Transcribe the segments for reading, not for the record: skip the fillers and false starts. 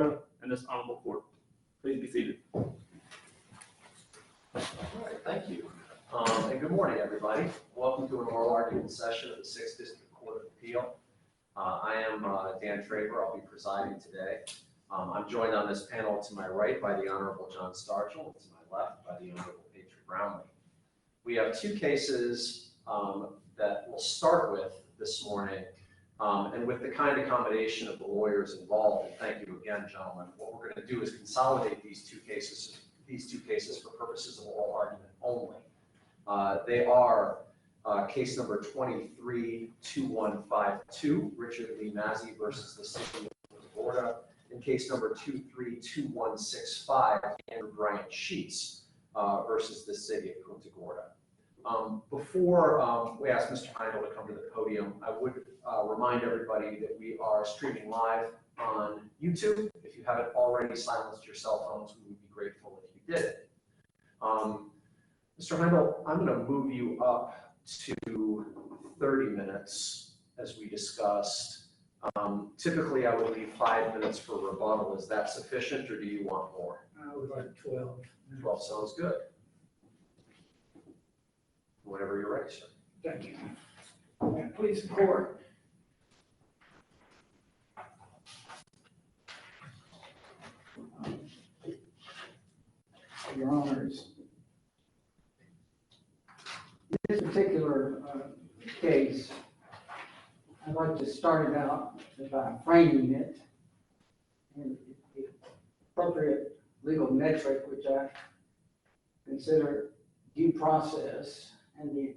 Gorda and this honorable court. Please be seated. All right, thank you. And good morning, everybody. Welcome to an oral argument session of the 6th District Court of Appeal. I am Dan Traber. I'll be presiding today. I'm joined on this panel to my right by the Honorable John Starchel, and to my left by the Honorable Patriot Brownlee. We have two cases that we'll start with this morning, and with the kind accommodation of the lawyers involved, and thank you again, gentlemen, what we're going to do is consolidate these two cases for purposes of oral argument only. They are case number 23-2152, Richard Lee Massey versus the City of Punta Gorda, and case number 23-2165, Andrew Bryant Sheets versus the City of Punta Gorda. Before we ask Mr. Heindel to come to the podium, I would remind everybody that we are streaming live on YouTube. If you haven't already silenced your cell phones, we would be grateful if you did it. Mr. Heindel, I'm going to move you up to 30 minutes as we discussed. Typically, I would leave 5 minutes for rebuttal. Is that sufficient, or do you want more? I would like 12. 12 sounds good. Whenever you're ready, sir. Thank you. And please support. Your Honors, in this particular case, I'd like to start it out by framing it in the appropriate legal metric, which I consider due process and the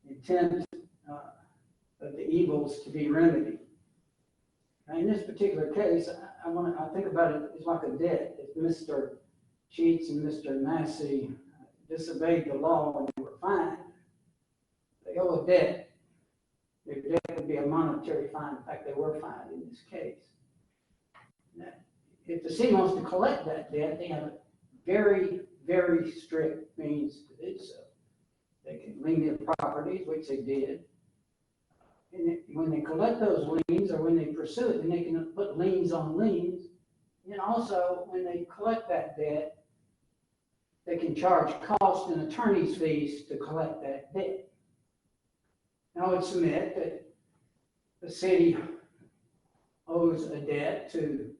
intent of the evils to be remedied. Now, in this particular case, I think about it as like a debt. If Mr. Sheets and Mr. Massey disobeyed the law when they were fined, they owe a debt. Their debt would be a monetary fine. In fact, they were fined in this case. Now, if the city wants to collect that debt, they have a very, very strict means to do so. They can lien their properties, which they did. And when they collect those liens, or when they pursue it, then they can put liens on liens. And also, when they collect that debt, they can charge cost and attorney's fees to collect that debt. And I would submit that the city owes a debt to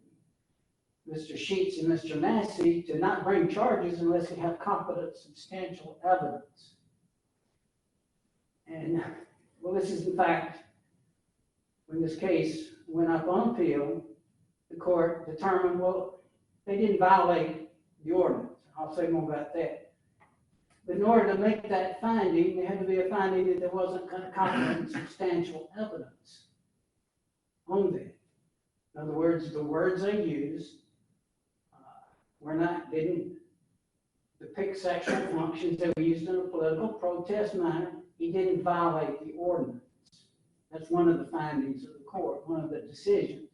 Mr. Sheets and Mr. Massey to not bring charges unless they have competent, substantial evidence. And, well, this is in fact, when this case went up on appeal, the court determined, well, they didn't violate the ordinance. I'll say more about that. But in order to make that finding, there had to be a finding that there wasn't competent, substantial evidence on that. In other words, the words they used didn't depict sexual functions that were used in a political protest manner. He didn't violate the ordinance. That's one of the findings of the court, one of the decisions.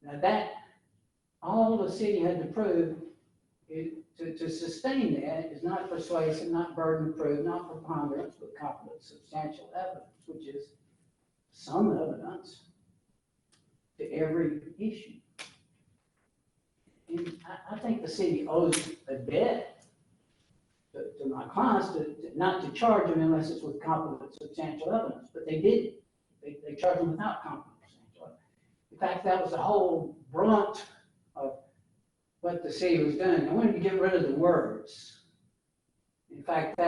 Now that, all the city had to prove to sustain that is not persuasive, not burden of proof, not preponderance, but competent, substantial evidence, which is some evidence to every issue. And I think the city owes a debt to my clients not to charge them unless it's with competent, substantial evidence, but they didn't. They charged them without competent, substantial evidence. In fact, that was the whole brunt of what the city was doing. They wanted to get rid of the words. In fact,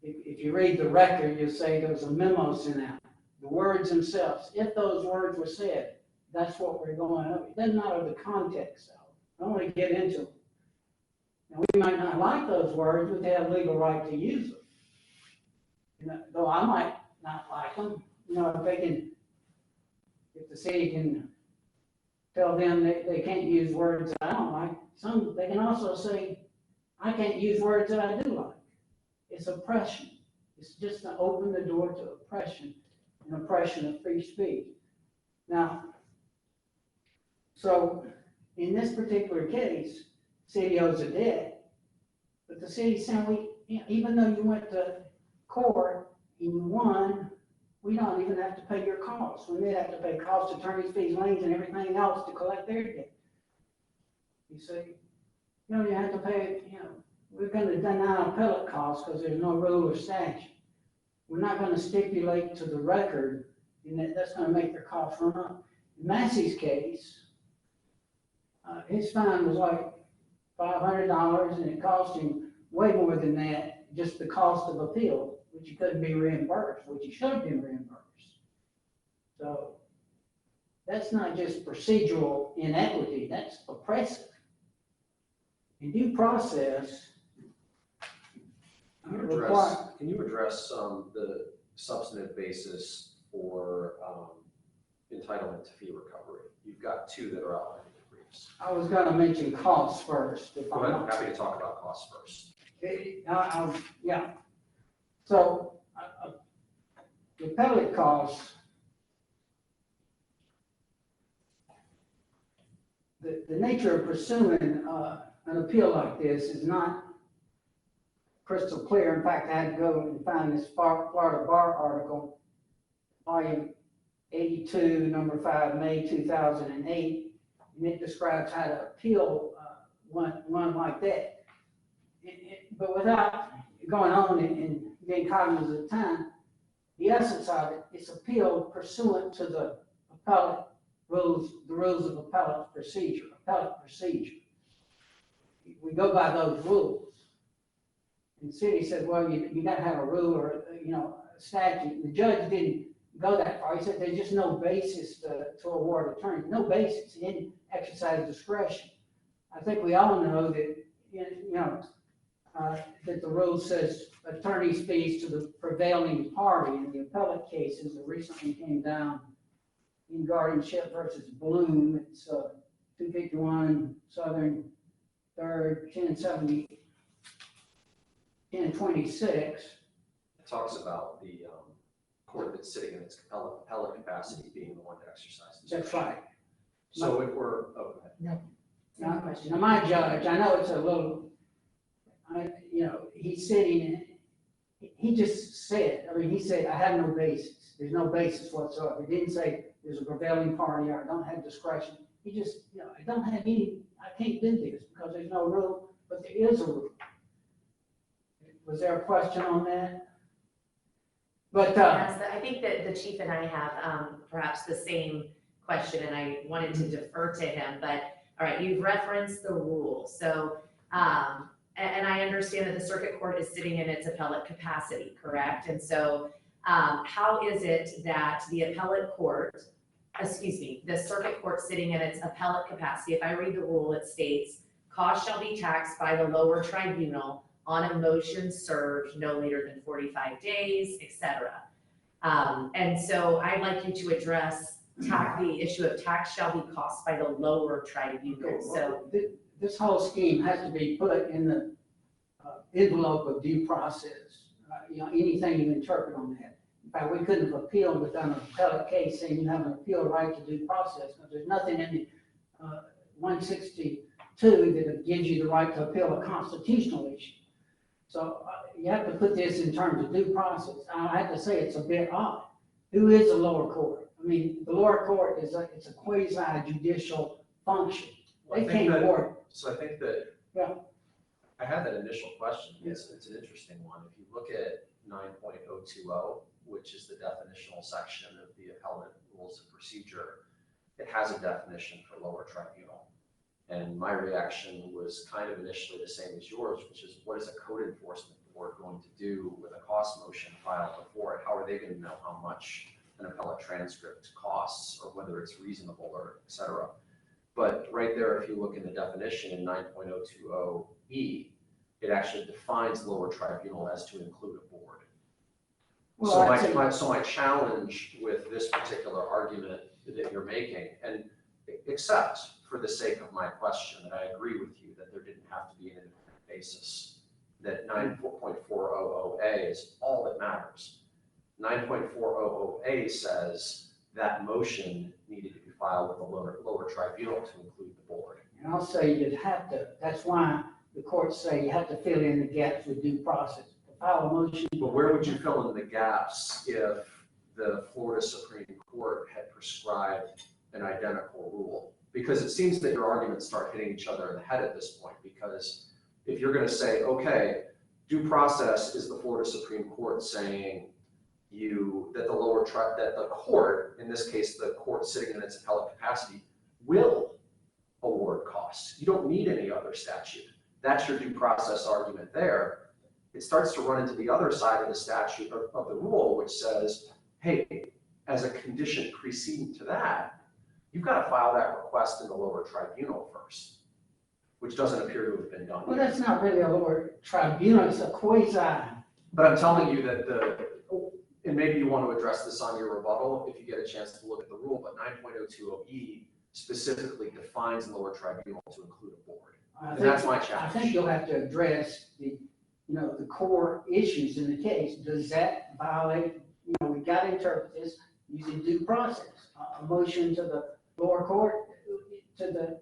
if you read the record, you'll say there was a memo sent out. The words themselves, if those words were said, that's what we're going over. It doesn't matter the context, though. I don't want to get into it. Now, we might not like those words, but they have legal right to use them. Though I might not like them, if the city can tell them they can't use words that I don't like, they can also say, I can't use words that I do like. It's oppression. It's just to open the door to oppression, and oppression of free speech. Now, so in this particular case, city owes a debt, but the city said, even though you went to court and you won, we don't even have to pay your costs. We may have to pay costs, attorney's fees, liens, and everything else to collect their debt. You see, you have to pay, we're gonna deny appellate costs because there's no rule or statute. We're not gonna stipulate to the record, and that's gonna make their costs run up. In Massey's case, his fine was like $500, and it cost him way more than that, just the cost of appeal, which he couldn't be reimbursed, which he should have been reimbursed. So that's not just procedural inequity, that's oppressive. In due process, Can you address the substantive basis for entitlement to fee recovery? You've got two that are outlined in the briefs. I was gonna mention costs first. Go ahead, I'm happy to talk about costs first. Yeah. So, the appellate costs, the nature of pursuing an appeal like this is not crystal clear. In fact, I had to go and find this Florida Bar article, volume 82, number 5, May 2008, and it describes how to appeal one like that. But without going on and being cognizant of time, the essence of it is appeal pursuant to the appellate rules, the rules of appellate procedure. We go by those rules. And the city said, well, you got to have a rule or, a statute. The judge didn't go that far. He said there's just no basis to award attorneys. No basis. He didn't exercise discretion. I think we all know that, that the rule says attorney's fees to the prevailing party. In the appellate cases that recently came down in Guardianship versus Bloom, it's 251 Southern 3rd, 1070, 1026. It talks about the court that's sitting in its appellate capacity being the one to exercise discretion. That's right. So if we're, go ahead. Now, my judge, I know it's a little, he's sitting in, he just said, he said, I have no basis. There's no basis whatsoever. He didn't say there's a prevailing party or I don't have discretion. He just, I don't have any, I can't do this because there's no rule, but there is a rule. Was there a question on that? But yes, I think that the chief and I have perhaps the same question, and I wanted to defer to him. But all right, you've referenced the rule, so and I understand that the circuit court is sitting in its appellate capacity, correct? And so, how is it that the appellate court, the circuit court sitting in its appellate capacity? If I read the rule, it states, "Costs shall be taxed by the lower tribunal on a motion served no later than 45 days, etc." And so I'd like you to address the issue of tax shall be cost by the lower tribunal. So this whole scheme has to be put in the envelope of due process. Anything you interpret on that. In fact, we couldn't have appealed without an appellate case saying you have an appeal right to due process because there's nothing in the 162 that gives you the right to appeal a constitutional issue. So you have to put this in terms of due process. I have to say it's a bit odd. Who is the lower court? The lower court is it's a quasi-judicial function. Well, They can't award. So I think that, Yeah. I had that initial question. It's an interesting one. If you look at 9.020, which is the definitional section of the appellate rules of procedure, it has a definition for lower tribunal. And my reaction was kind of initially the same as yours, which is what is a code enforcement board going to do with a cost motion filed before it? How are they going to know how much an appellate transcript costs or whether it's reasonable or et cetera? But right there, if you look in the definition in 9.020E, it actually defines lower tribunal as to include a board. Well, So my challenge with this particular argument that you're making, and except for the sake of my question, that I agree with you that there didn't have to be an independent basis, that 9.400A is all that matters. 9.400A says that motion needed to be filed with the lower tribunal to include the board. And I'll say you'd have to, that's why the courts say you have to fill in the gaps with due process. To file a motion. But where would you fill in the gaps if the Florida Supreme Court had prescribed an identical rule? Because it seems that your arguments start hitting each other in the head at this point, because if you're gonna say, okay, due process is the Florida Supreme Court saying that the court, in this case, the court sitting in its appellate capacity, will award costs. You don't need any other statute. That's your due process argument there. It starts to run into the other side of the statute of the rule, which says, hey, as a condition preceding to that, you've got to file that request in the lower tribunal first, which doesn't appear to have been done Well, yet. that's not really a lower tribunal, it's a quasi. But I'm telling you that and maybe you want to address this on your rebuttal if you get a chance to look at the rule, but 9.020E specifically defines lower tribunal to include a board. And that's my challenge. I think you'll have to address the core issues in the case. Does that violate, we got to interpret this using due process. A motion to the lower court, to the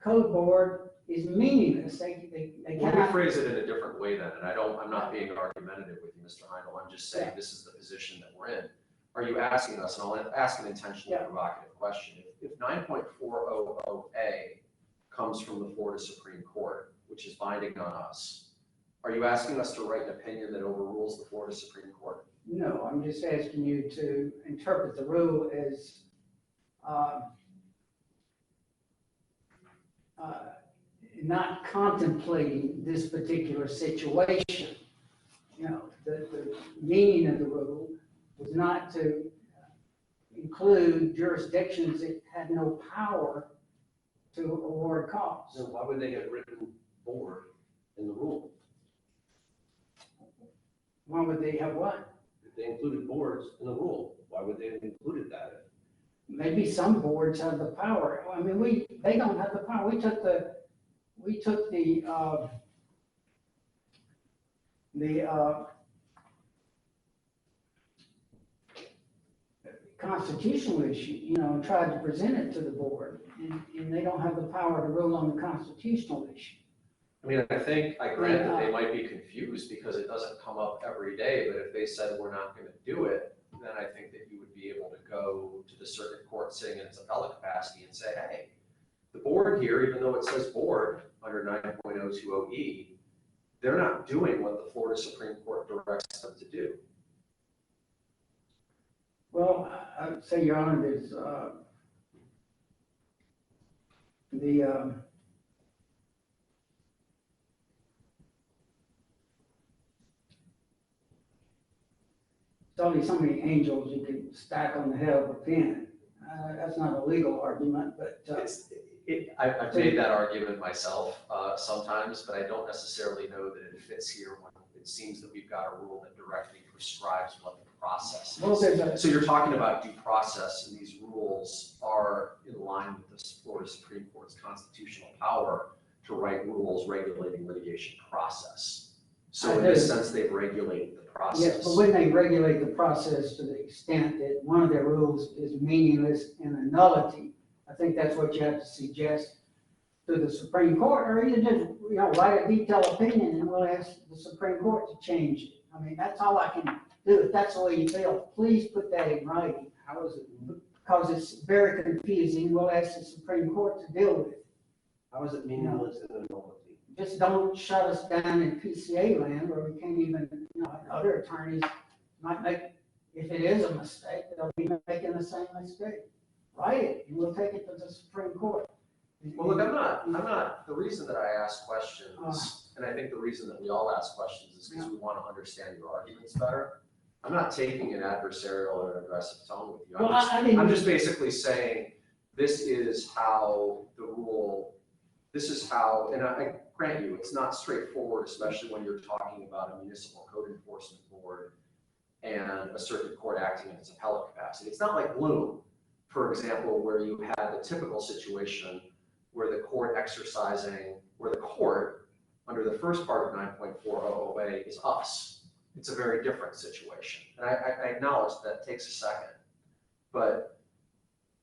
code board is meaningless. They Let me cannot. phrase it in a different way then, and I'm not being argumentative with you, Mr. Heindel. I'm just saying this is the position that we're in. Are you asking us, and I'll ask an intentionally provocative question, if 9.400A comes from the Florida Supreme Court, which is binding on us, are you asking us to write an opinion that overrules the Florida Supreme Court? No, I'm just asking you to interpret the rule as not contemplating this particular situation. The meaning of the rule was not to include jurisdictions that had no power to award costs. So why would they have written board in the rule? Why would they have what? If they included boards in the rule, why would they have included that? Maybe some boards have the power. I mean, they don't have the power. We took the constitutional issue, and tried to present it to the board, and they don't have the power to rule on the constitutional issue. I mean, I grant that they might be confused because it doesn't come up every day, but if they said we're not going to do it, then I think that you would be able to go to the circuit court sitting in its appellate capacity and say, hey, the board here, even though it says board under 9.020E, they're not doing what the Florida Supreme Court directs them to do. Well, I would say, Your Honor, there's only so many angels you can stack on the head of a pin. That's not a legal argument, but I've made that argument myself sometimes, but I don't necessarily know that it fits here when it seems that we've got a rule that directly prescribes what the process is. well, So you're talking about due process, and these rules are in line with the Florida Supreme Court's constitutional power to write rules regulating litigation process. So in this sense, they've regulated the process. yes, but when they regulate the process to the extent that one of their rules is meaningless and a nullity, I think that's what you have to suggest to the Supreme Court, or either just, write a detailed opinion and we'll ask the Supreme Court to change it. I mean, that's all I can do. If that's the way you feel, please put that in writing. How is it, Because it's very confusing. We'll ask the Supreme Court to deal with it. how is it meaningless and a nullity? Just don't shut us down in PCA land where we can't even, other attorneys might make, if it is a mistake, they'll be making the same mistake. Write it, and we'll take it to the Supreme Court. Well, look, I'm not, the reason that I ask questions, and I think the reason that we all ask questions is because we want to understand your arguments better. I'm not taking an adversarial or an aggressive tone with you. Well, I'm just basically saying, this is how the rule, and I grant you, it's not straightforward, especially when you're talking about a municipal code enforcement board and a circuit court acting in its appellate capacity. It's not like Bloom, for example, where you had the typical situation where the court under the first part of 9.400A is us. It's a very different situation. And I acknowledge that takes a second. But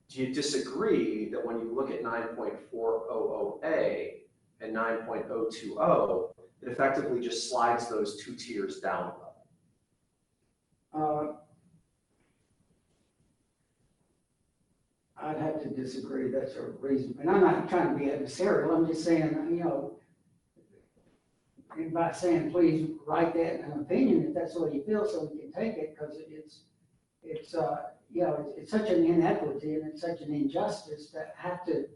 do you disagree that when you look at 9.400A and 9.020, it effectively just slides those two tiers down a level? I'd have to disagree, that's a reason, and I'm not trying to be adversarial, I'm just saying, and by saying, please write that in an opinion, if that's what you feel, so we can take it, because it's such an inequity and it's such an injustice to have to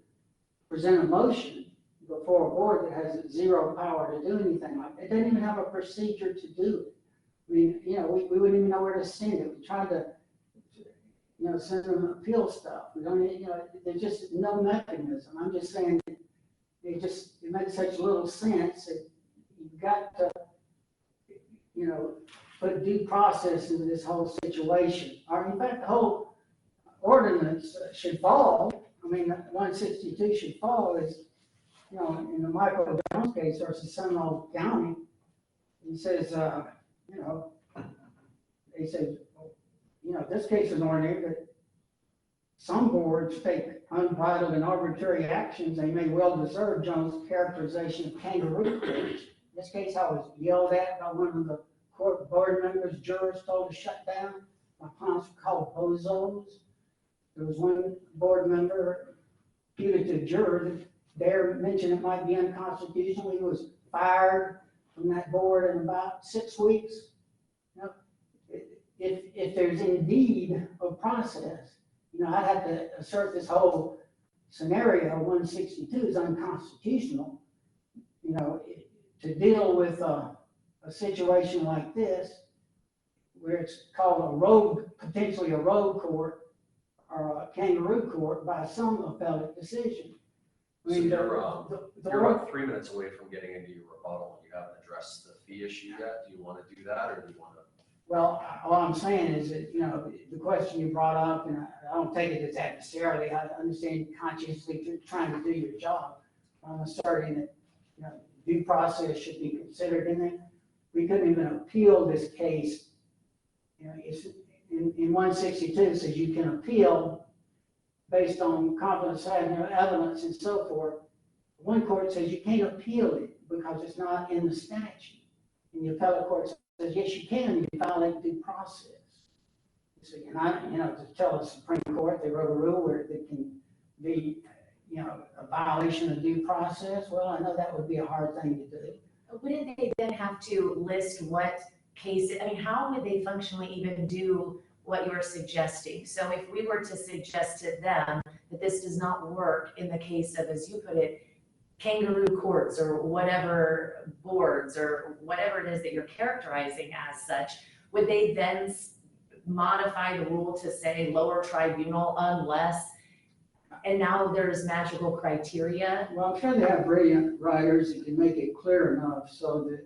present a motion before a board that has zero power to do anything like that. It doesn't even have a procedure to do it. I mean, we wouldn't even know where to send it. We tried to, send them appeal stuff. We don't, there's just no mechanism. I'm just saying, it makes such little sense that you've got to, put due process into this whole situation. Or in fact, the whole ordinance should fall. I mean, 162 should fall as, in the Michael Jones case versus Seminole County. He says, they said, this case is ordinary, but some boards take unbridled and arbitrary actions. They may well deserve Jones' characterization of kangaroo courts. In this case, I was yelled at by one of the court board members, jurors told to shut down. My clients were called bozos. There was one board member, putative juror, that there mentioned it might be unconstitutional. He was fired from that board in about 6 weeks. If there's indeed a process, I'd have to assert this whole scenario, 162 is unconstitutional, to deal with a situation like this, where it's called potentially a rogue court or a kangaroo court by some appellate decision. So you're about 3 minutes away from getting into your rebuttal, and you haven't addressed the fee issue yet. Do you want to do that, or do you want to? Well, all I'm saying is that, the question you brought up, and I don't take it as adversarially, I understand consciously trying to do your job. I'm asserting that, due process should be considered in it. We couldn't even appeal this case. It's in 162, it says you can appeal based on competent evidence and so forth. One court says you can't appeal it because it's not in the statute. And the appellate court says, yes, you can, you violate due process. So, to tell the Supreme Court they wrote a rule where it can be, a violation of due process, well, I know that would be a hard thing to do. Wouldn't they then have to list what cases, how would they functionally even do what you're suggesting? So if we were to suggest to them that this does not work in the case of, as you put it, kangaroo courts or whatever boards or whatever it is that you're characterizing as such, would they then modify the rule to say lower tribunal unless, and now there's magical criteria? Well, I'm sure they have brilliant writers that can make it clear enough so that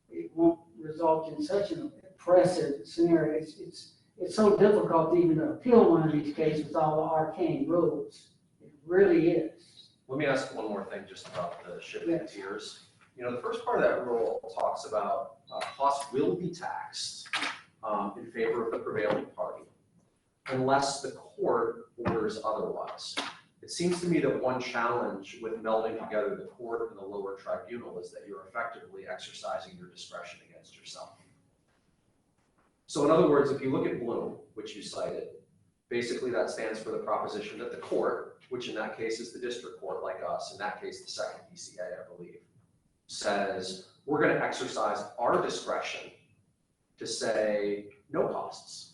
it won't result in such an oppressive scenario. It's so difficult to even appeal one of these cases with all the arcane rules. It really is. Let me ask one more thing just about the shifting Yes. tiers. The first part of that rule talks about costs will be taxed in favor of the prevailing party unless the court orders otherwise. It seems to me that one challenge with melding together the court and the lower tribunal is that you're effectively exercising your discretion against yourself. So in other words, if you look at Bloom, which you cited, basically that stands for the proposition that the court, which in that case is the district court like us, in that case the second DCA, I believe, says we're going to exercise our discretion to say no costs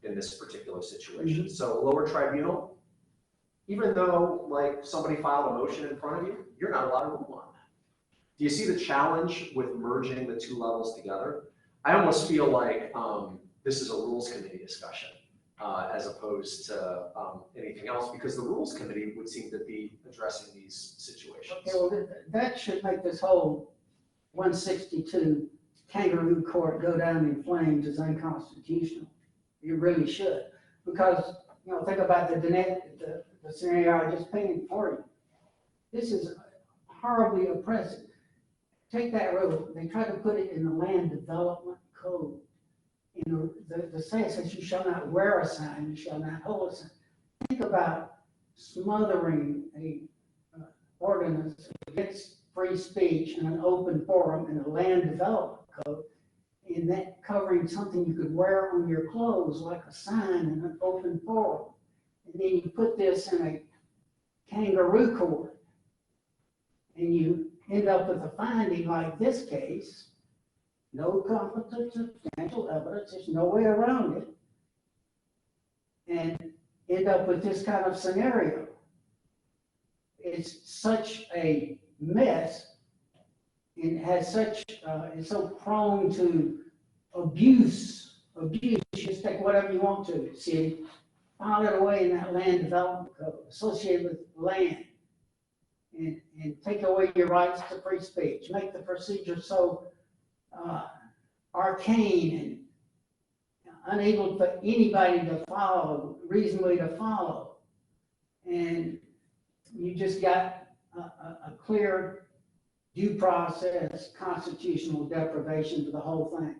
in this particular situation. So lower tribunal, even though somebody filed a motion in front of you, you're not allowed to rule on that. Do you see the challenge with merging the two levels together? I almost feel like this is a rules committee discussion as opposed to anything else, because the rules committee would seem to be addressing these situations. Okay, well, that should make this whole 162 kangaroo court go down in flames as unconstitutional. You really should, because think about the scenario I just painted for you. This is horribly oppressive. Take that rule. They try to put it in the land development code. The saying says you shall not wear a sign, you shall not hold a sign. Think about smothering a ordinance against free speech in an open forum in the land development code, and that covering something you could wear on your clothes like a sign in an open forum. and then you put this in a kangaroo court, and you end up with a finding like this case, no competent substantial evidence, there's no way around it, and end up with this kind of scenario. It's such a mess, and has such, it's so prone to abuse. You just take whatever you want to, see, file it away in that land development code associated with land, and take away your rights to free speech, make the procedure so arcane and unable for anybody to follow, reasonably to follow. And you just got a clear due process, constitutional deprivation for the whole thing.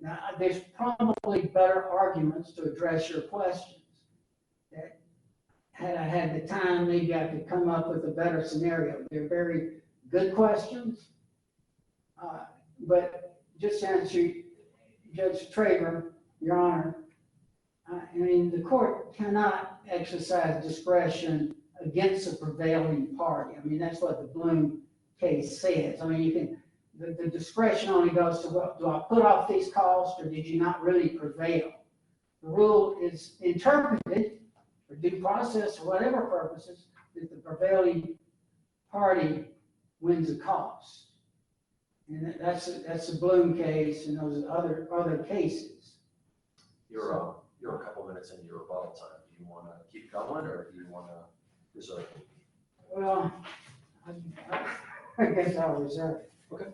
Now, there's probably better arguments to address your questions. That had I had the time, maybe I could come up with a better scenario. They're very good questions. But just to answer Judge Traver, Your Honor, I mean, the court cannot exercise discretion against the prevailing party. I mean, that's what the Bloom case says. I mean, you can, the discretion only goes to, well, do I put off these costs, or did you not really prevail? The rule is interpreted for due process or whatever purposes that the prevailing party wins the cost. And that's the Bloom case and those other cases. You're a couple minutes into your rebuttal time. Do you want to keep going, or do you want to reserve? Well, I guess I'll reserve. Okay.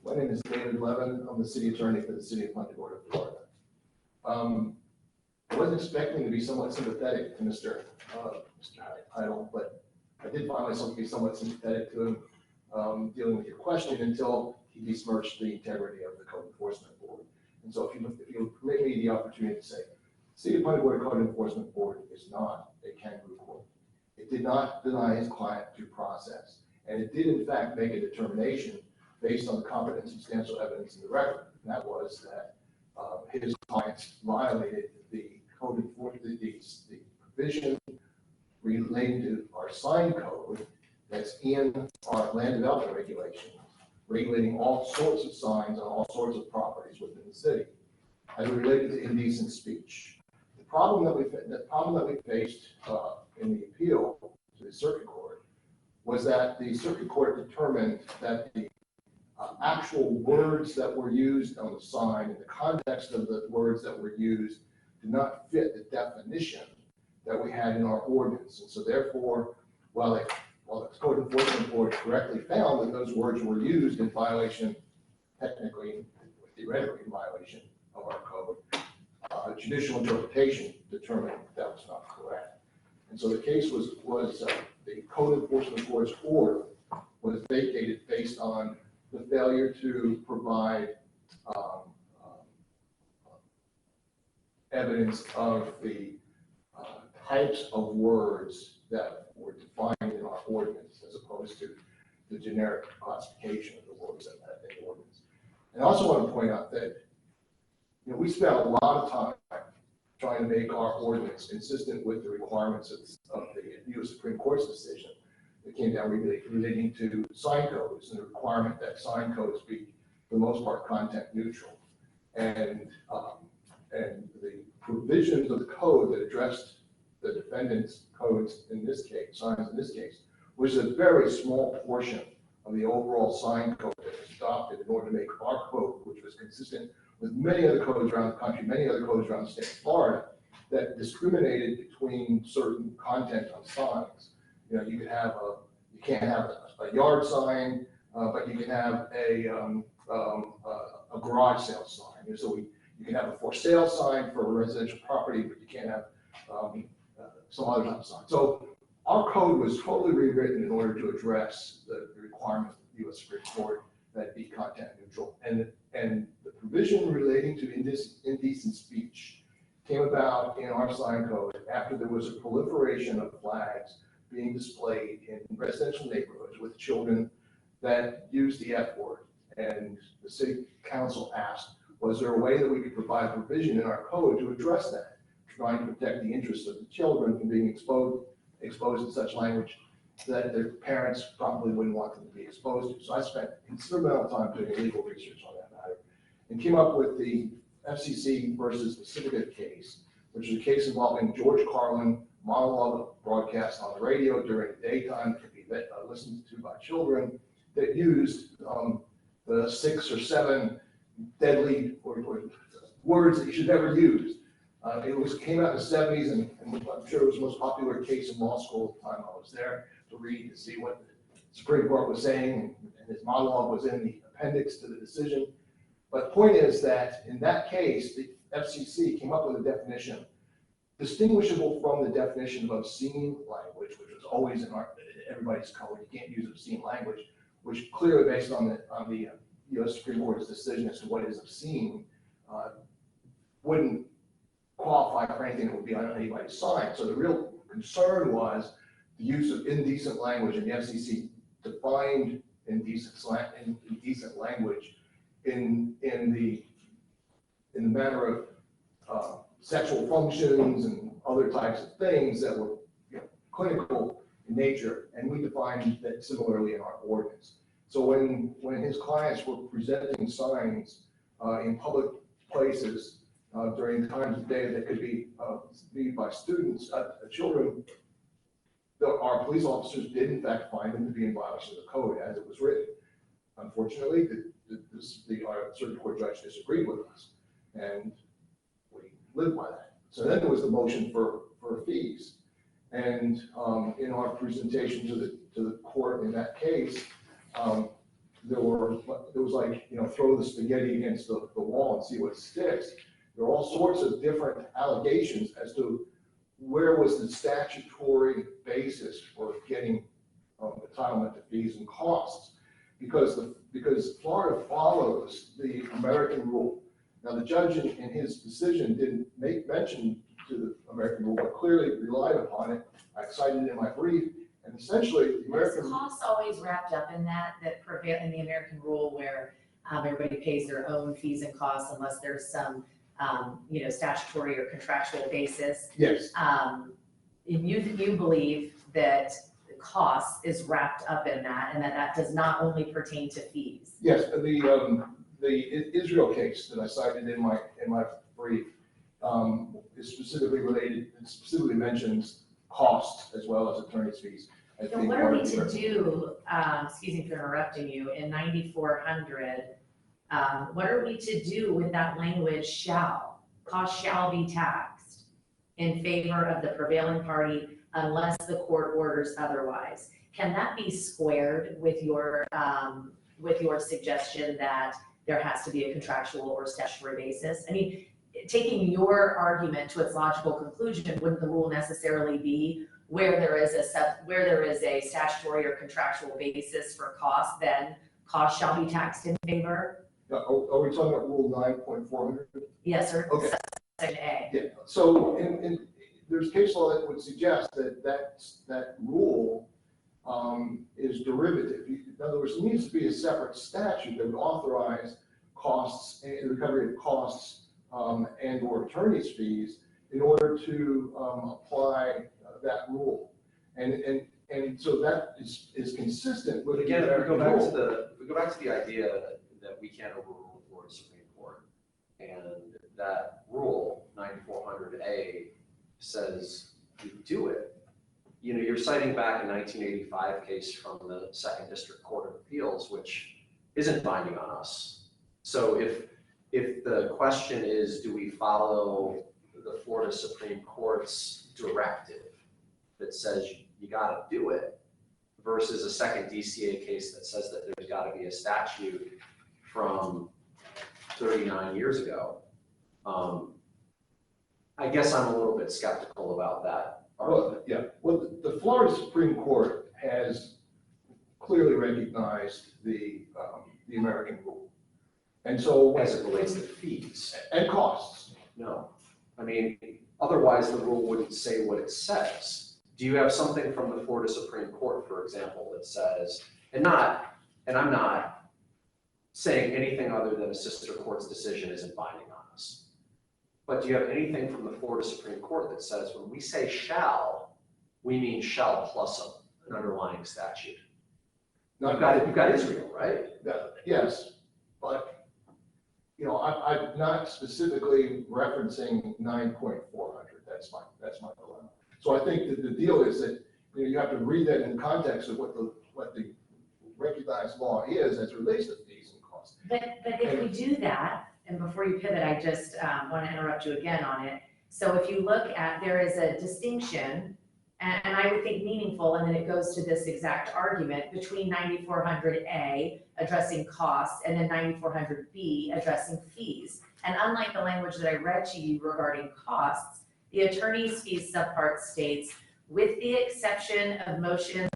My name is David Levin. I'm the city attorney for the city of Punta Gorda, Florida. I wasn't expecting to be somewhat sympathetic to Mr. Heidel, but I did find myself to be somewhat sympathetic to him dealing with your question until he besmirched the integrity of the Code Enforcement Board. And so if you permit me the opportunity to say, the City of Punta Gorda Code Enforcement Board is not a kangaroo court. It did not deny his client due process, and it did in fact make a determination based on the competent and substantial evidence in the record. And that was that his clients violated the code enforcement, the provision relating to our sign code that's in our land development regulations, regulating all sorts of signs on all sorts of properties within the city as related to indecent speech. The problem that we faced in the appeal to the circuit court was that the circuit court determined that the actual words that were used on the sign and the context of the words that were used did not fit the definition that we had in our ordinance. And so therefore, while the Code Enforcement Board correctly found that those words were used in violation, technically, theoretically in violation of our code, judicial interpretation determined that was not correct. And so the case was the Code Enforcement Board's order was vacated based on the failure to provide evidence of the types of words that were defined in our ordinance, as opposed to the generic classification of the words that in the ordinance. And I also want to point out that we spent a lot of time trying to make our ordinance consistent with the requirements of the U.S. Supreme Court's decision that came down relating to sign codes and the requirement that sign codes be, for the most part, content neutral. And the provisions of the code that addressed the defendant's codes in this case, signs in this case, was a very small portion of the overall sign code that was adopted in order to make our code, which was consistent with many other codes around the country, many other codes around the state of Florida, that discriminated between certain content on signs. You could have you can't have a yard sign, but you can have a garage sale sign. So you can have a for sale sign for a residential property, but you can't have some other type of sign. So our code was totally rewritten in order to address the requirement of the U.S. Supreme Court that be content neutral. And the provision relating to indecent speech came about in our sign code after there was a proliferation of flags being displayed in residential neighborhoods with children that used the F word. And the city council asked, was there a way that we could provide provision in our code to address that, trying to protect the interests of the children from being exposed to such language that their parents probably wouldn't want them to be exposed to. So I spent a considerable amount of time doing legal research on that matter and came up with the FCC versus Pacifica case, which is a case involving George Carlin monologue broadcast on the radio during the daytime that could be listened to by children that used the 6 or 7 deadly words that you should never use. It came out in the 70s, and I'm sure it was the most popular case in law school at the time I was there to read, to see what the Supreme Court was saying, and his monologue was in the appendix to the decision. But the point is that in that case, the FCC came up with a definition distinguishable from the definition of obscene language, which was always in everybody's code. You can't use obscene language, which clearly, based on the U.S. Supreme Court's decision as to what is obscene, wouldn't qualify for anything that would be on anybody's sign. So the real concern was the use of indecent language, and the FCC defined indecent language in the manner of sexual functions and other types of things that were clinical in nature, and we defined that similarly in our ordinance. So when his clients were presenting signs in public places during times of day that could be viewed by students, children, our police officers did in fact find them to be in violation of the code as it was written. Unfortunately, our circuit court judge disagreed with us, and we lived by that. So then there was the motion for fees, and in our presentation to the court in that case, there was like, throw the spaghetti against the wall and see what sticks. There are all sorts of different allegations as to where was the statutory basis for getting entitlement to fees and costs, because Florida follows the American rule. Now, the judge in his decision didn't make mention to the American rule, but clearly relied upon it. I cited it in my brief, and essentially the American Is costs always wrapped up in that prevail in the American rule where everybody pays their own fees and costs unless there's some statutory or contractual basis? Yes. You believe that cost is wrapped up in that, and that does not only pertain to fees? Yes, the Israel case that I cited in my brief is specifically related. It specifically mentions costs as well as attorney's fees. So what are we to do? Excuse me for interrupting you. In 9400, what are we to do with that language? Cost shall be taxed in favor of the prevailing party unless the court orders otherwise. Can that be squared with your suggestion that there has to be a contractual or statutory basis? I mean, taking your argument to its logical conclusion, wouldn't the rule necessarily be where there is a statutory or contractual basis for cost, then cost shall be taxed in favor? Are we talking about Rule 9.400? Yes, sir. Okay. Section A. Yeah. So there's case law that would suggest that rule is derivative. In other words, there needs to be a separate statute that would authorize costs and recovery of costs and or attorney's fees in order to apply that rule. And so that is consistent with. But again, if we go back to the idea that we can't overrule the Florida Supreme Court, and that rule 9400A says you do it. You're citing back a 1985 case from the Second District Court of Appeals, which isn't binding on us. So if the question is, do we follow the Florida Supreme Court's directive that says you got to do it, versus a second DCA case that says that there's got to be a statute from 39 years ago, I guess I'm a little bit skeptical about that argument. Well, yeah. Well, the Florida Supreme Court has clearly recognized the American rule, and so As it relates to fees. and costs. No. I mean, otherwise the rule wouldn't say what it says. Do you have something from the Florida Supreme Court, for example, that says, and I'm not saying anything other than a sister court's decision isn't binding on us. But do you have anything from the Florida Supreme Court that says when we say shall, we mean shall plus an underlying statute? You've got Israel, right? Yes, but, you know, I'm not specifically referencing 9.400. That's my dilemma. So I think that the deal is that, you know, you have to read that in context of what the recognized law is as it relates to fees and costs. But if we do that, and before you pivot, I just want to interrupt you again on it. So if you look at, there is a distinction, and I would think meaningful, and then it goes to this exact argument between 9400A addressing costs and then 9400B addressing fees. And unlike the language that I read to you regarding costs, the attorney's fees subpart states, with the exception of motions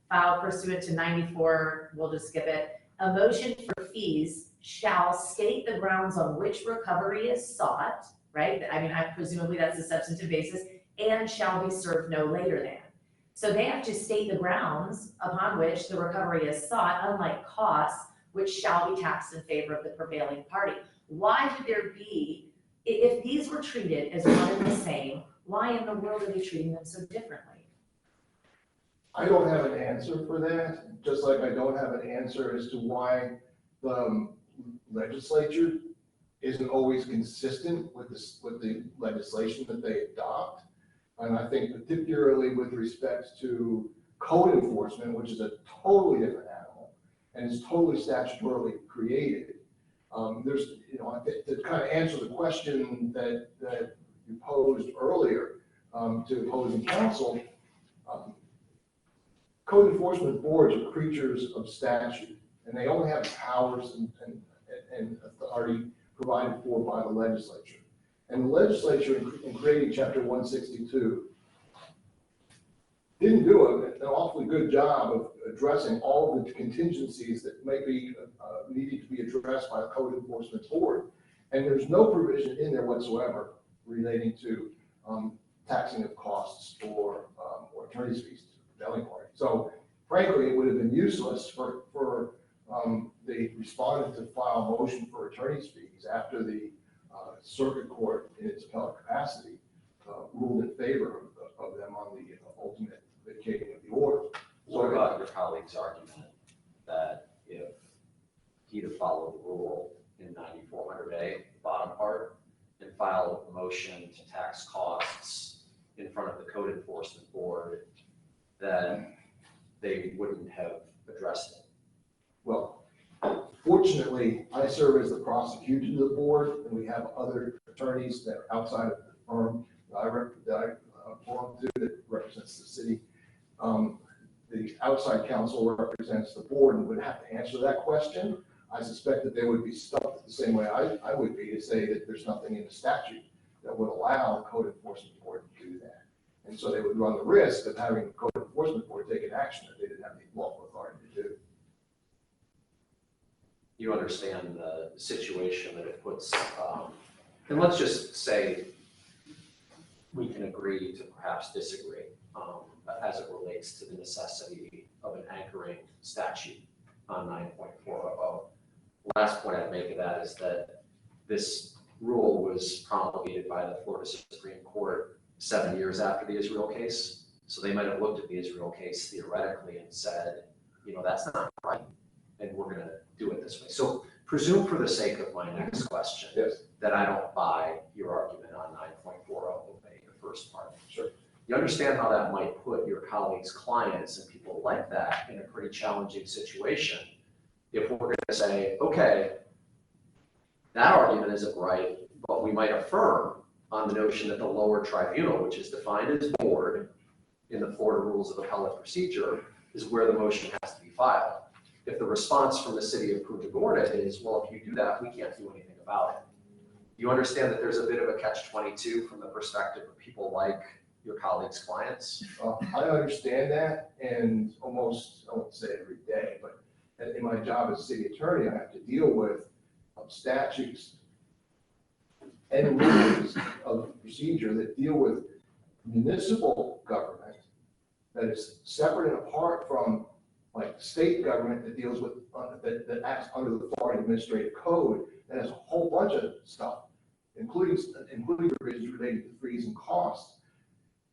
filed pursuant to 94, we'll just skip it, a motion for fees shall state the grounds on which recovery is sought, right? I mean, presumably that's the substantive basis, and shall be served no later than. So they have to state the grounds upon which the recovery is sought, unlike costs, which shall be taxed in favor of the prevailing party. Why would there be, if these were treated as one and the same, why in the world are they treating them so differently? I don't have an answer for that, just like I don't have an answer as to why the legislature isn't always consistent with the legislation that they adopt. And I think particularly with respect to code enforcement, which is a totally different animal and is totally statutorily created. There's, you know, to kind of answer the question that you posed earlier to opposing counsel, code enforcement boards are creatures of statute, and they only have powers and authority provided for by the legislature. And the legislature, in creating Chapter 162, didn't do an awfully good job of addressing all of the contingencies that might be needed to be addressed by a code enforcement board. And there's no provision in there whatsoever relating to taxing of costs or attorney's fees to the prevailing party. So frankly, it would have been useless for the respondent to file a motion for attorney's fees after the circuit court in its appellate capacity ruled in favor of them on the ultimate vacating of the order. What about your colleague's argument that if he'd have followed the rule in 9400A, the bottom part, and filed a motion to tax costs in front of the code enforcement board, that they wouldn't have addressed it? Well, fortunately, I serve as the prosecutor of the board, and we have other attorneys that are outside of the firm that I belong to that represents the city. The outside counsel represents the board and would have to answer that question. I suspect that they would be stumped the same way I would be to say that there's nothing in the statute that would allow the code enforcement board to do that. And so they would run the risk of having the code enforcement board take an action that they didn't have the lawful authority to do. You understand the situation that it puts, and let's just say we can agree to perhaps disagree as it relates to the necessity of an anchoring statute on 9.400. Last point I'd make of that is that this rule was promulgated by the Florida Supreme Court 7 years after the Israel case. So they might have looked at the Israel case theoretically and said, you know, that's not right, and we're going to do it this way. So presume for the sake of my next question, Yes. that I don't buy your argument on 9.40, the first part. Sure. You understand how that might put your colleagues' clients and people like that in a pretty challenging situation if we're going to say, okay, that argument isn't right, but we might affirm on the notion that the lower tribunal, which is defined as board in the Florida Rules of Appellate Procedure, is where the motion has to be filed. If the response from the city of Punta Gorda is, well, if you do that, we can't do anything about it. You understand that there's a bit of a catch-22 from the perspective of people like your colleagues' clients? I understand that, and almost, I won't say every day, but in my job as city attorney, I have to deal with statutes and rules of procedure that deal with municipal government that is separate and apart from like state government that deals with, that acts under the Florida Administrative Code, that has a whole bunch of stuff, including provisions related to fees and costs.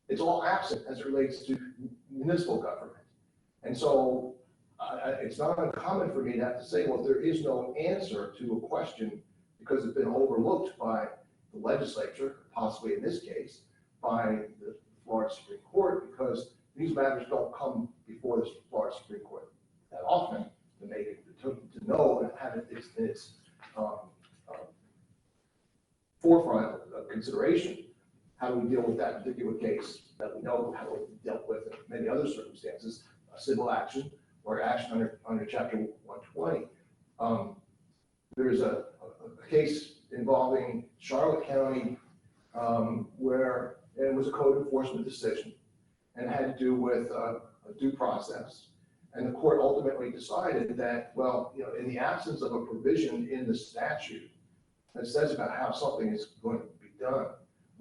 It's all absent as it relates to municipal government. And so it's not uncommon for me to have to say, well, there is no answer to a question because it's been overlooked by the legislature, possibly in this case, by the Florida Supreme Court, because these matters don't come before the Florida Supreme Court that often to make it, to know and have it in its forefront of consideration. How do we deal with that particular case that we know how we dealt with in many other circumstances, a civil action or action under Chapter 120. There's a case involving Charlotte County where it was a code enforcement decision and had to do with a due process. And the court ultimately decided that, well, you know, in the absence of a provision in the statute that says about how something is going to be done,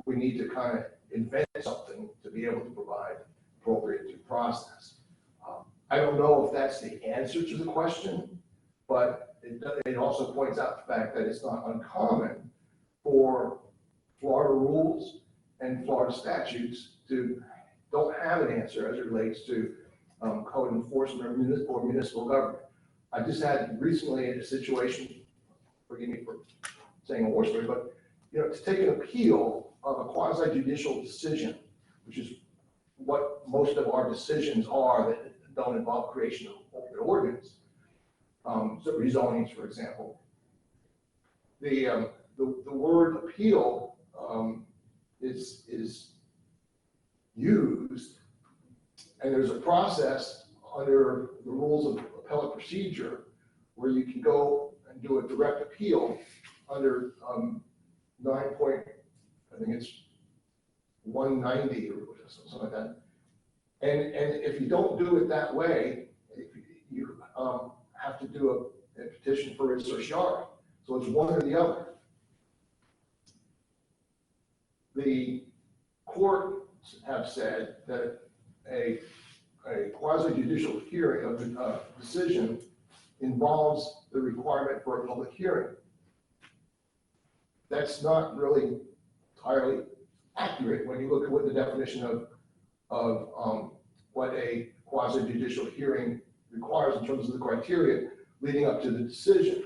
we need to kind of invent something to be able to provide appropriate due process. I don't know if that's the answer to the question, but it also points out the fact that it's not uncommon for Florida rules and Florida statutes to don't have an answer as it relates to code enforcement or municipal government. I just had recently a situation, forgive me for saying a war story, but you know, to take an appeal of a quasi-judicial decision, which is what most of our decisions are that don't involve creation of an ordinance, so rezonings, for example. The word appeal is used, and there's a process under the rules of appellate procedure where you can go and do a direct appeal under 190 or something like that. And if you don't do it that way, you have to do a petition for res certiorari. So it's one or the other. The courts have said that a quasi-judicial hearing of the decision involves the requirement for a public hearing. That's not really entirely accurate when you look at what the definition of what a quasi-judicial hearing requires in terms of the criteria leading up to the decision.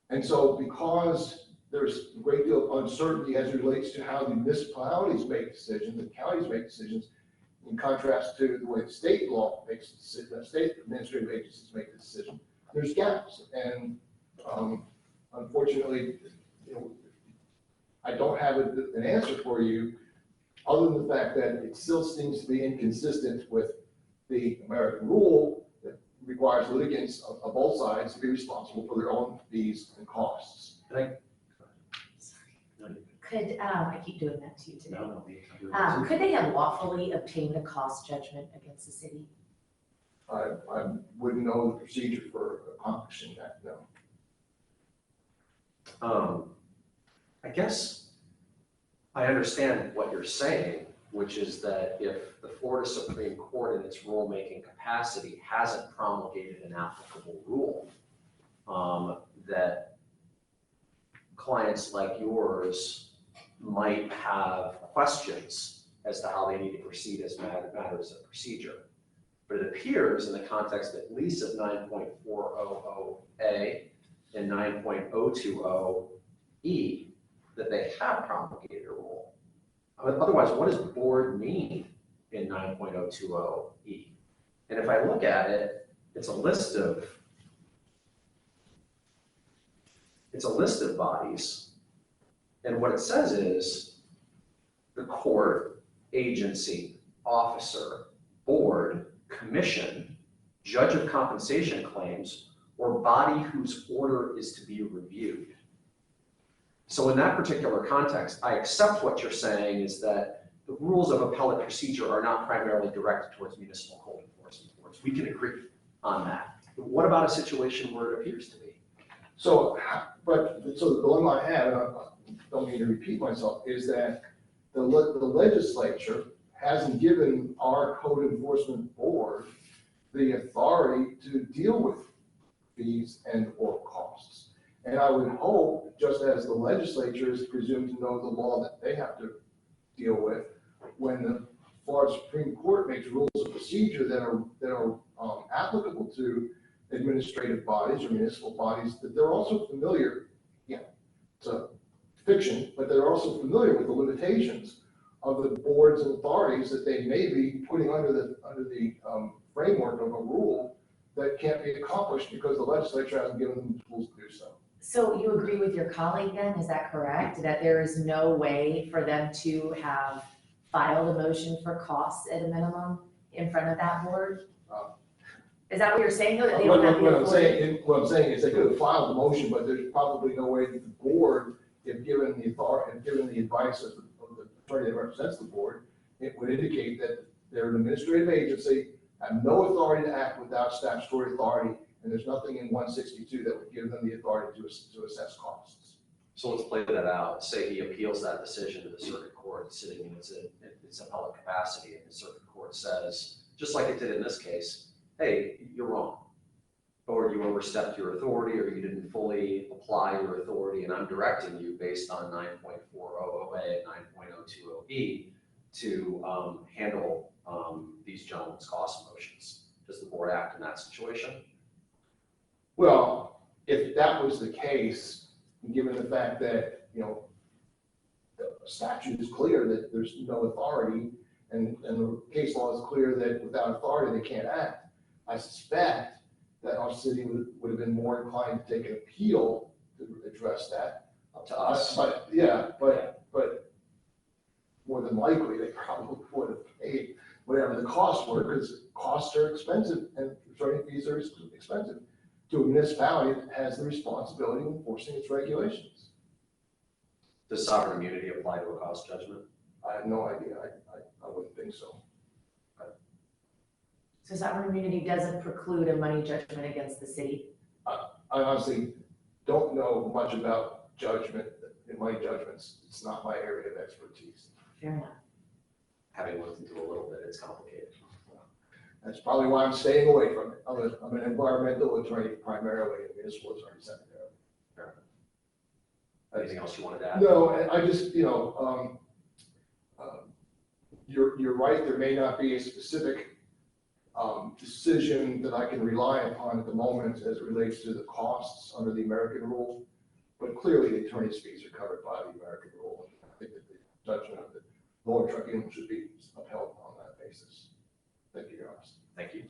And so because there's a great deal of uncertainty as it relates to how the municipalities make decisions, the counties make decisions, in contrast to the way the state law makes decisions, state administrative agencies make the decision, there's gaps. And unfortunately, you know, I don't have an answer for you other than the fact that it still seems to be inconsistent with the American rule that requires litigants of both sides to be responsible for their own fees and costs. Could, I keep doing that to you today. No, Could they have lawfully obtained a cost judgment against the city? I wouldn't know the procedure for accomplishing that, no. I guess I understand what you're saying, which is that if the Florida Supreme Court in its rulemaking capacity hasn't promulgated an applicable rule, that clients like yours might have questions as to how they need to proceed as matters of procedure. But it appears in the context at least of 9.400A and 9.020E that they have promulgated a rule. Otherwise, what does board mean in 9.020E? And if I look at it, it's a list of bodies. And what it says is the court, agency, officer, board, commission, judge of compensation claims, or body whose order is to be reviewed. So in that particular context, I accept what you're saying is that the rules of appellate procedure are not primarily directed towards municipal code enforcement boards. We can agree on that. But what about a situation where it appears to be? So, so the dilemma I have, and I don't mean to repeat myself, is that the legislature hasn't given our code enforcement board the authority to deal with fees and or costs. And I would hope, just as the legislature is presumed to know the law that they have to deal with, when the Florida Supreme Court makes rules of procedure that are applicable to administrative bodies or municipal bodies, that they're also familiar, it's a fiction, but they're also familiar with the limitations of the boards and authorities that they may be putting under the framework of a rule that can't be accomplished because the legislature hasn't given them the tools to do so. So you agree with your colleague then, is that correct? That there is no way for them to have filed a motion for costs at a minimum in front of that board? Is that what you're saying, though, that they don't have the authority? What I'm saying is they could have filed the motion, but there's probably no way that the board, if given the authority, if given the advice of the attorney that represents the board, it would indicate that they're an administrative agency, have no authority to act without statutory authority, and there's nothing in 162 that would give them the authority to assess costs. So let's play that out. Say he appeals that decision to the circuit court, sitting in its appellate capacity, and the circuit court says, just like it did in this case, hey, you're wrong. Or you overstepped your authority, or you didn't fully apply your authority, and I'm directing you based on 9.400A and 9.020E to handle these gentlemen's cost motions. Does the board act in that situation? Well, if that was the case, given the fact that, the statute is clear that there's no authority, and the case law is clear that without authority they can't act, I suspect that our city would have been more inclined to take an appeal to address that. Up to us. But more than likely, they probably would have paid whatever the costs were, because costs are expensive and attorney fees are expensive to a municipality that has the responsibility of enforcing its regulations. Does sovereign immunity apply to a cost judgment? I have no idea. I wouldn't think so. So sovereign immunity doesn't preclude a money judgment against the city? I honestly don't know much about judgment, in my judgments. It's not my area of expertise. Fair enough. Having looked into a little bit, it's complicated. That's probably why I'm staying away from it. I'm an environmental attorney primarily, and municipal attorney secondarily. Fair enough. Anything else you wanted to add? No, I just, you're right. There may not be a specific decision that I can rely upon at the moment as it relates to the costs under the American rule, but clearly the attorney's fees are covered by the American rule. I think that the judgment of the lower tribunal should be upheld on that basis. Thank you, Your Honor. Thank you.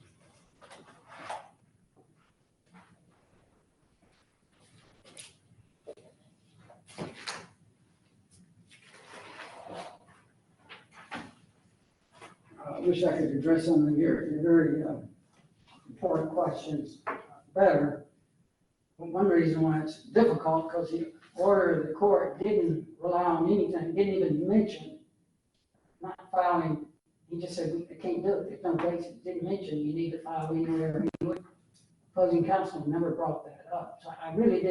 I wish I could address some of your very important questions better. But one reason why it's difficult, because the order of the court didn't rely on anything, didn't even mention not filing. He just said, we can't do it. There's no basis. Didn't mention you need to file anywhere. Opposing counsel never brought that up. So I really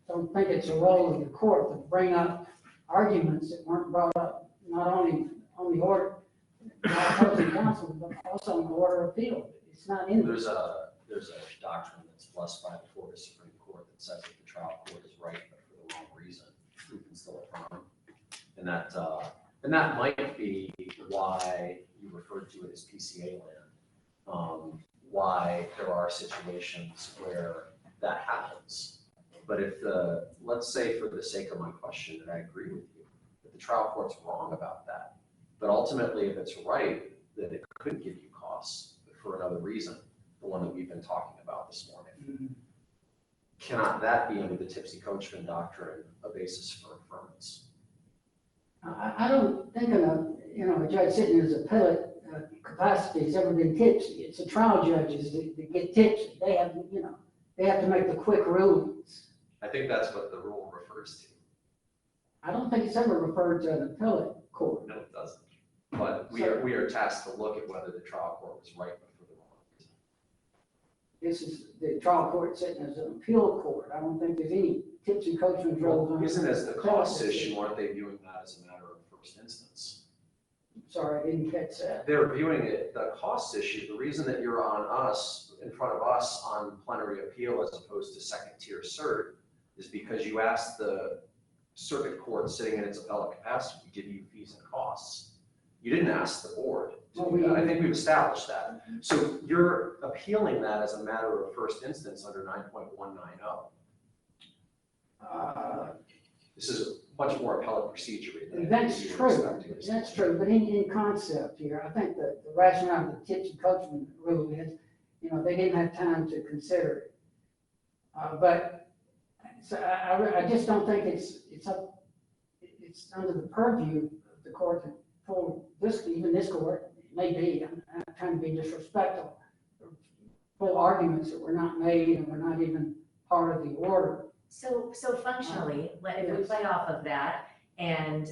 don't think it's a role of the court to bring up arguments that weren't brought up, not only on the order, opposing counsel, but also on the order of appeal. It's not in there. There's a doctrine that's blessed by the Florida Supreme Court that says that the trial court is right, but for the wrong reason, you can still affirm. And that might be why you referred to it as PCA land. Why there are situations where that happens. But let's say for the sake of my question, that I agree with you, that the trial court's wrong about that. But ultimately, if it's right, that it could give you costs for another reason, the one that we've been talking about this morning. Mm-hmm. Cannot that be under the tipsy coachman doctrine a basis for affirmance? I don't think a judge sitting in his appellate capacity has ever been tipsy. It's the trial judges that get tipsy. They have to make the quick rulings. I think that's what the rule refers to. I don't think it's ever referred to an appellate court. No, it doesn't. But we are tasked to look at whether the trial court was right, but for the wrong this is the trial court sitting as an appeal court. I don't think there's any tips and coaching drills on. Isn't as the cost issue, aren't they viewing that as a matter of first instance? Sorry, I didn't catch that. They're viewing it, the cost issue, the reason that you're on us, in front of us on plenary appeal as opposed to second tier cert is because you asked the circuit court sitting in its appellate capacity to give you fees and costs. You didn't ask the board to do that. I think we've established that. So you're appealing that as a matter of first instance under 9.190. This is much more appellate procedure. than That's you were true, expecting us to that's do. true, but in concept here, I think that the rationale of the tips and coaching rule is, they didn't have time to consider it. But, so I just don't think it's under the purview of the court to pull this, even this court, maybe, I'm not trying to be disrespectful, pull arguments that were not made and were not even part of the order. So functionally, if we play off of that and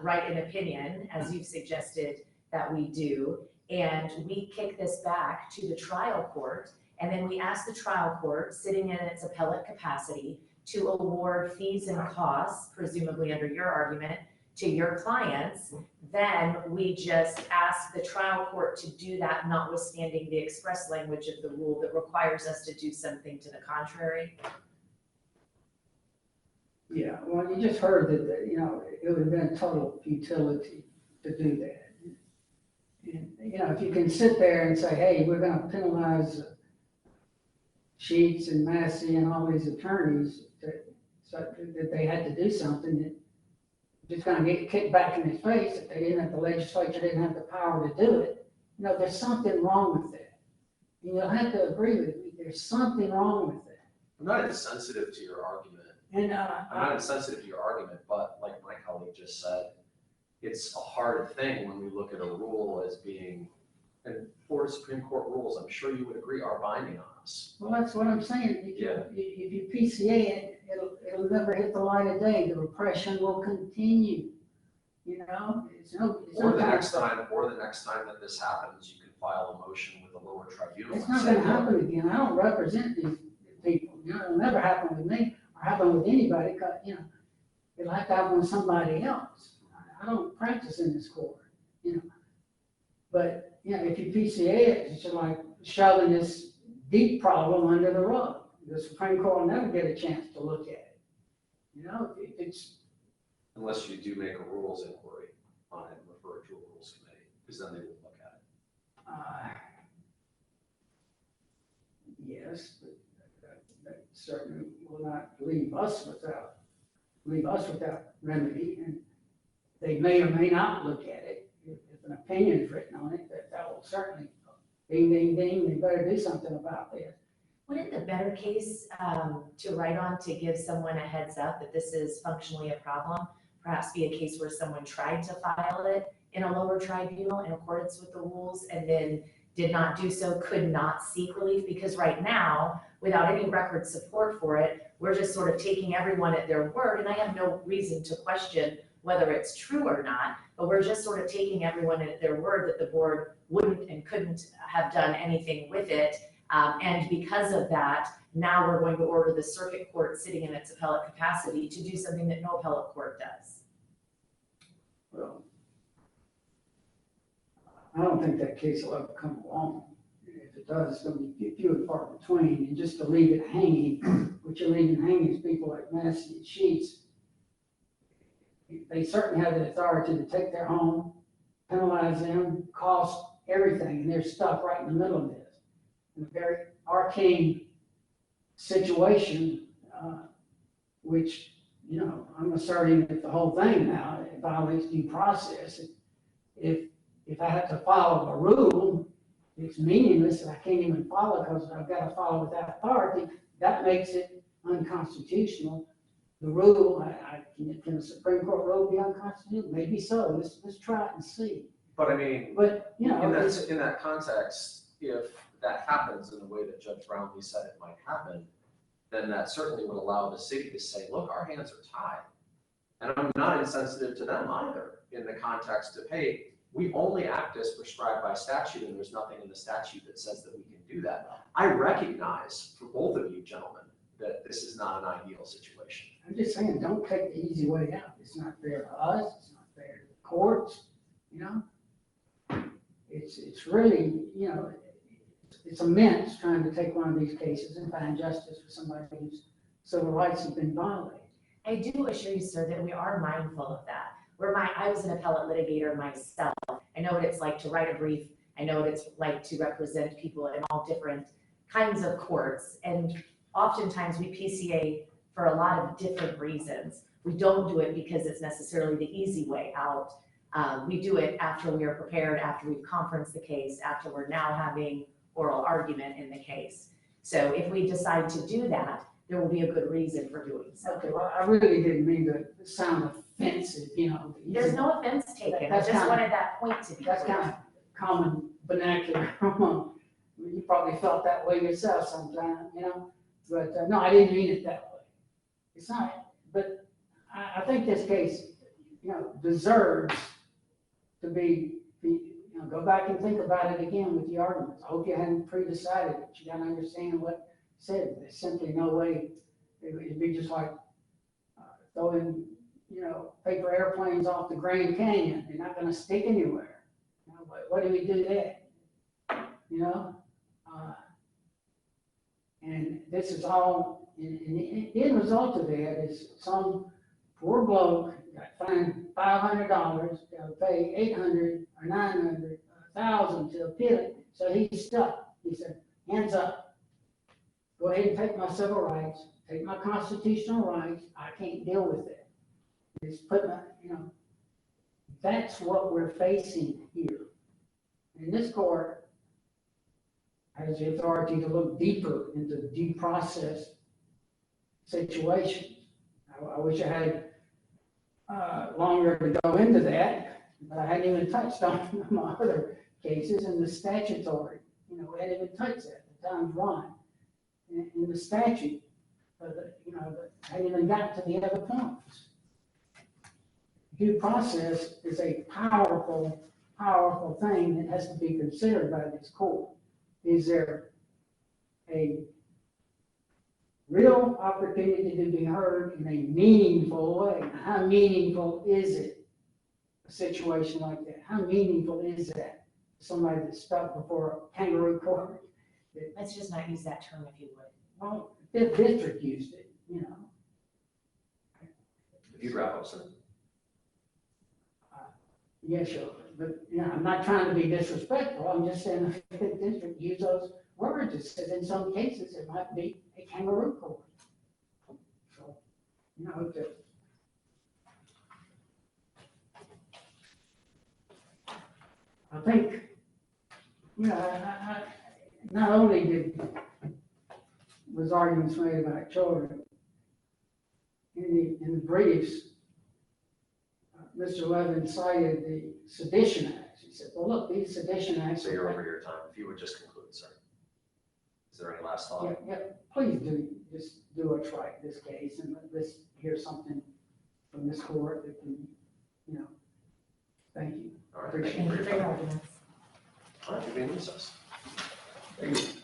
write an opinion, as you've suggested that we do, and we kick this back to the trial court, and then we ask the trial court, sitting in its appellate capacity, to award fees and costs, presumably under your argument, to your clients, then we just ask the trial court to do that, notwithstanding the express language of the rule that requires us to do something to the contrary. Yeah, well, you just heard that, it would have been total futility to do that. And, if you can sit there and say, hey, we're gonna penalize Sheets and Massey and all these attorneys that they had to do something that just gonna get kicked back in his face if they didn't have, the legislature didn't have the power to do it. There's something wrong with that. You'll have to agree with me, there's something wrong with that. I'm not insensitive to your argument. And, I'm not insensitive to your argument, but like my colleague just said, it's a hard thing when we look at a rule as being, and Florida Supreme Court rules, I'm sure you would agree, are binding on us. well, that's what I'm saying. If you PCA it, it'll never hit the light of day. The repression will continue. It's no Or the time. next time that this happens, you can file a motion with a lower tribunal. It's and not say, gonna happen again. I don't represent these people. It'll never happen with me or happen with anybody, because, it'll have to happen with somebody else. I don't practice in this court, But, if you PCA it, it's like shoving this deep problem under the rug. The Supreme Court will never get a chance to look at it. It's, Unless you do make a rules inquiry on it and refer it to a rules committee, because then they will look at it. yes, but that certainly will not leave us without remedy, and they may or may not look at it. If an opinion is written on it, that will certainly, ding, ding, ding, they better do something about this. Wouldn't the better case to write on to give someone a heads up that this is functionally a problem, perhaps be a case where someone tried to file it in a lower tribunal in accordance with the rules and then did not do so, could not seek relief? Because right now, without any record support for it, we're just sort of taking everyone at their word, and I have no reason to question whether it's true or not, but we're just sort of taking everyone at their word that the board wouldn't and couldn't have done anything with it. And because of that, now we're going to order the circuit court sitting in its appellate capacity to do something that no appellate court does. Well, I don't think that case will ever come along. If it does, it's going to be few and far between. And just to leave it hanging, what you're leaving hanging is people like Massey and Sheets. They certainly have the authority to take their home, penalize them, cost everything, and they're stuck right in the middle of this. In a very arcane situation, which, I'm asserting that the whole thing now, it violates due process. If I have to follow a rule, it's meaningless and I can't even follow because I've got to follow without authority. That makes it unconstitutional. The rule, can the Supreme Court rule be unconstitutional? Maybe so. Let's try it and see. But I mean, But, in that context, if that happens in the way that Judge Brownlee said it might happen, then that certainly would allow the city to say, look, our hands are tied. And I'm not insensitive to them either in the context of, hey, we only act as prescribed by statute and there's nothing in the statute that says that we can do that. I recognize for both of you gentlemen that this is not an ideal situation. I'm just saying, don't take the easy way out. It's not fair to us, it's not fair to the courts, you know? It's really, you know, it's immense trying to take one of these cases and find justice for somebody whose civil rights have been violated. I do assure you, sir, that we are mindful of that. I was an appellate litigator myself. I know what it's like to write a brief. I know what it's like to represent people in all different kinds of courts. And oftentimes we PCA for a lot of different reasons. We don't do it because it's necessarily the easy way out. We do it after we are prepared, after we've conferenced the case, after we're now having oral argument in the case. So if we decide to do that, there will be a good reason for doing so. Okay, well, I really didn't mean to sound offensive, you know. There's no offense taken. I That's just kinda- wanted that point to be That's clear. kind of common vernacular. You probably felt that way yourself sometime, you know? But, no, I didn't mean it that way. It's not, but I think this case, you know, deserves to be, you know, go back and think about it again with the arguments. I hope you hadn't pre-decided it. You gotta understand what said. There's simply no way, it'd be just like throwing, you know, paper airplanes off the Grand Canyon. They're not gonna stick anywhere. You know, what do we do there? You know? And this is all, and the end result of that is some poor bloke got fined $500, got to pay $800 or $900, $1,000 to appeal it. So he's stuck. He said, hands up. Go ahead and take my civil rights, take my constitutional rights. I can't deal with it. Just put my, you know, that's what we're facing here. And this court has the authority to look deeper into due process situations. I wish I had longer to go into that, but I hadn't even touched on my other cases and the statutory. You know, we hadn't even touched that. The time's run in the statute. You know, I hadn't even got to the other points. Due process is a powerful, powerful thing that has to be considered by this court. Is there a real opportunity to be heard in a meaningful way? How meaningful is it, a situation like that? How meaningful is that? Somebody that's stuck before a kangaroo court? Let's just not use that term if you would. Well, Fifth District used it, you know. If you wrap up, sir. Yeah, sure, but, you know, I'm not trying to be disrespectful, I'm just saying the Fifth District use those words. It says in some cases it might be a kangaroo court. So, you know, I think, you know, I not only was arguments made about children, in the briefs, Mr. Levin cited the Sedition Acts. He said, well, look, these Sedition Acts. So you're over your time. If you would just conclude, sir. Is there any last thought? Yeah, please just do what's right in this case and let's hear something from this court that can, you know, thank you. All right. Appreciate Thank you Thank for you your for your time. arguments. All right, you're being recessed. Thank you.